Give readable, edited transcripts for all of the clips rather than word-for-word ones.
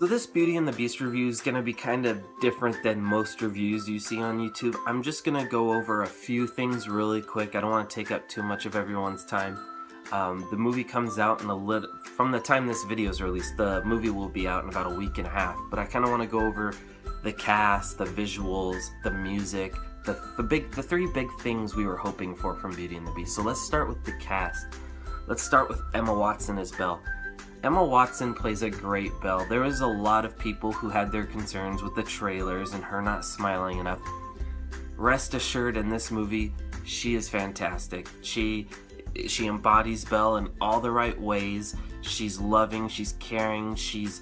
this Beauty and the Beast review is going to be kind of different than most reviews you see on YouTube. I'm just going to go over a few things really quick. I don't want to take up too much of everyone's time. The movie comes out in from the time this video is released, the movie will be out in about a week and a half. But I kind of want to go over the cast, the visuals, the music, the three big things we were hoping for from Beauty and the Beast. So let's start with the cast. Let's start with Emma Watson as Belle. Emma Watson plays a great Belle. There was a lot of people who had their concerns with the trailers and her not smiling enough. Rest assured, in this movie, she is fantastic. She embodies Belle in all the right ways. She's loving, she's caring, she's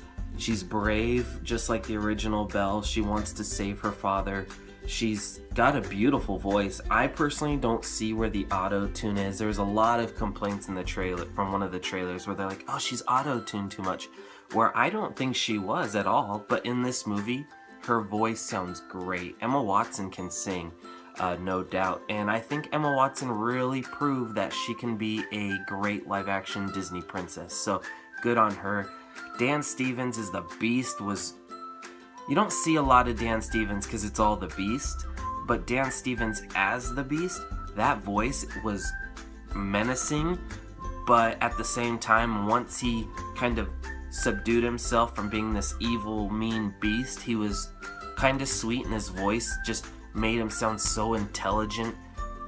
brave, just like the original Belle. She wants to save her father. She's got a beautiful voice. I personally don't see where the auto-tune is. There's a lot of complaints in the trailer, from one of the trailers, where they're like, oh, she's auto-tuned too much, where I don't think she was at all. But in this movie, her voice sounds great. Emma Watson can sing, no doubt. And I think Emma Watson really proved that she can be a great live-action Disney princess. So good on her. Dan Stevens as the Beast you don't see a lot of Dan Stevens because it's all the Beast, but Dan Stevens as the Beast, that voice was menacing, but at the same time, once he kind of subdued himself from being this evil, mean beast, he was kind of sweet, and his voice just made him sound so intelligent.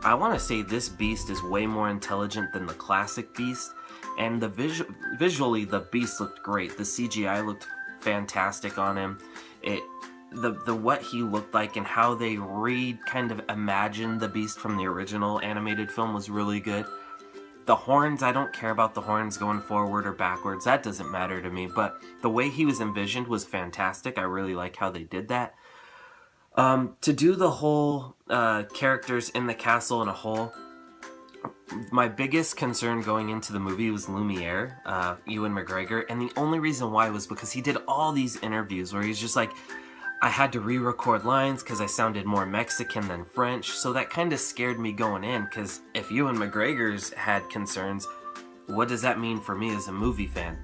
I want to say this Beast is way more intelligent than the classic Beast, and visually the Beast looked great. The CGI looked fantastic on him. The what he looked like and how they kind of imagined the Beast from the original animated film was really good. The horns, I don't care about the horns going forward or backwards. That doesn't matter to me. But the way he was envisioned was fantastic. I really like how they did that. To do the whole characters in the castle in a whole, my biggest concern going into the movie was Lumiere, Ewan McGregor, and the only reason why was because he did all these interviews where he's just like, I had to re-record lines because I sounded more Mexican than French, so that kind of scared me going in, because if Ewan McGregor's had concerns, what does that mean for me as a movie fan?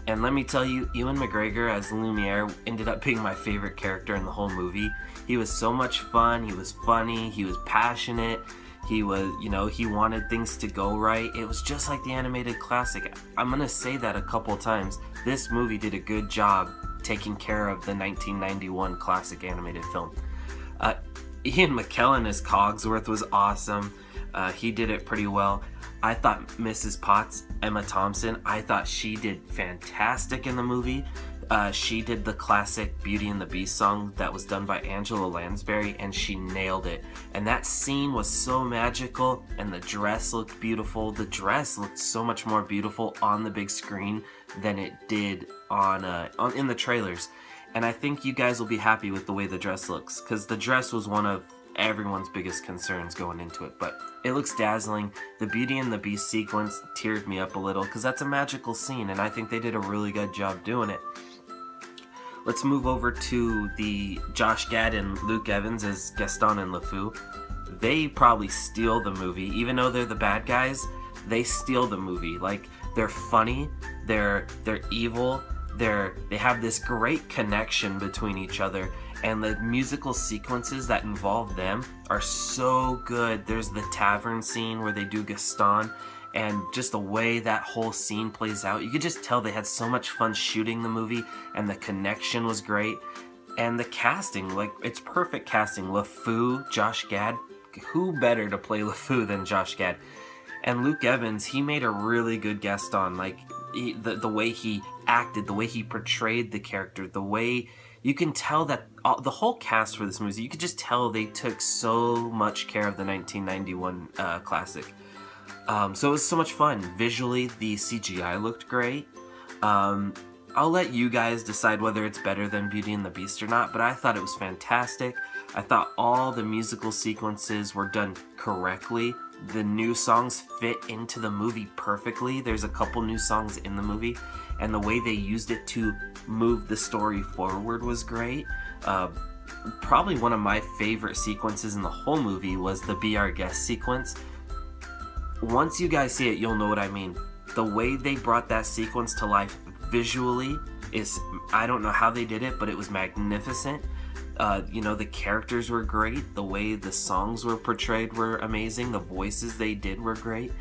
And let me tell you, Ewan McGregor as Lumiere ended up being my favorite character in the whole movie. He was so much fun, he was funny, he was passionate, he was, he wanted things to go right. It was just like the animated classic. I'm going to say that a couple times. This movie did a good job taking care of the 1991 classic animated film. Ian McKellen as Cogsworth was awesome. He did it pretty well. I thought Mrs. Potts, Emma Thompson, I thought she did fantastic in the movie. She did the classic Beauty and the Beast song that was done by Angela Lansbury, and she nailed it. And that scene was so magical, and the dress looked beautiful. The dress looked so much more beautiful on the big screen than it did in the trailers. And I think you guys will be happy with the way the dress looks, because the dress was one of everyone's biggest concerns going into it. But it looks dazzling. The Beauty and the Beast sequence teared me up a little, because that's a magical scene, and I think they did a really good job doing it. Let's move over to the Josh Gad and Luke Evans as Gaston and LeFou. They probably steal the movie. Even though they're the bad guys, they steal the movie. Like, they're funny, they're evil, they have this great connection between each other, and the musical sequences that involve them are so good. There's the tavern scene where they do Gaston, and just the way that whole scene plays out, you could just tell they had so much fun shooting the movie, and the connection was great. And the casting, like, it's perfect casting. LeFou, Josh Gad, who better to play LeFou than Josh Gad? And Luke Evans, he made a really good Gaston. Like, the way he acted, the way he portrayed the character, the way you can tell that the whole cast for this movie, you could just tell they took so much care of the 1991 classic. So it was so much fun. Visually, the CGI looked great. I'll let you guys decide whether it's better than Beauty and the Beast or not, but I thought it was fantastic. I thought all the musical sequences were done correctly. The new songs fit into the movie perfectly. There's a couple new songs in the movie, and the way they used it to move the story forward was great. Probably one of my favorite sequences in the whole movie was the Be Our Guest sequence. Once you guys see it, you'll know what I mean. The way they brought that sequence to life visually I don't know how they did it, but it was magnificent. You know, the characters were great. The way the songs were portrayed were amazing. The voices they did were great.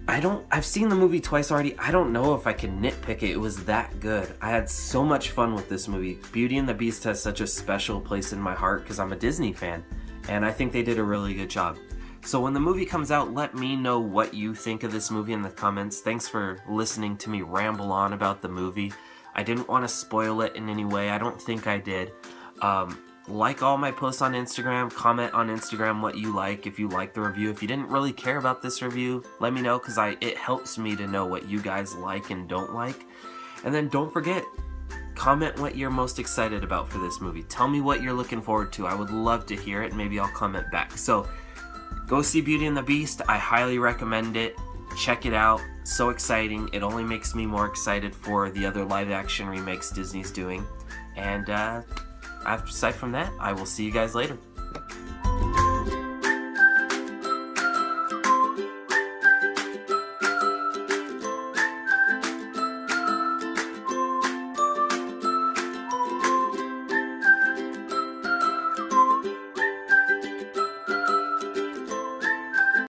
I've seen the movie twice already. I don't know if I can nitpick it. It was that good. I had so much fun with this movie. Beauty and the Beast has such a special place in my heart because I'm a Disney fan, and I think they did a really good job. So when the movie comes out, let me know what you think of this movie in the comments. Thanks for listening to me ramble on about the movie. I didn't want to spoil it in any way. I don't think I did. Like all my posts on Instagram, comment on Instagram what you like, if you like the review. If you didn't really care about this review, let me know, because it helps me to know what you guys like and don't like. And then don't forget, comment what you're most excited about for this movie. Tell me what you're looking forward to. I would love to hear it, and maybe I'll comment back. So go see Beauty and the Beast. I highly recommend it. Check it out. So exciting. It only makes me more excited for the other live action remakes Disney's doing. And aside from that, I will see you guys later.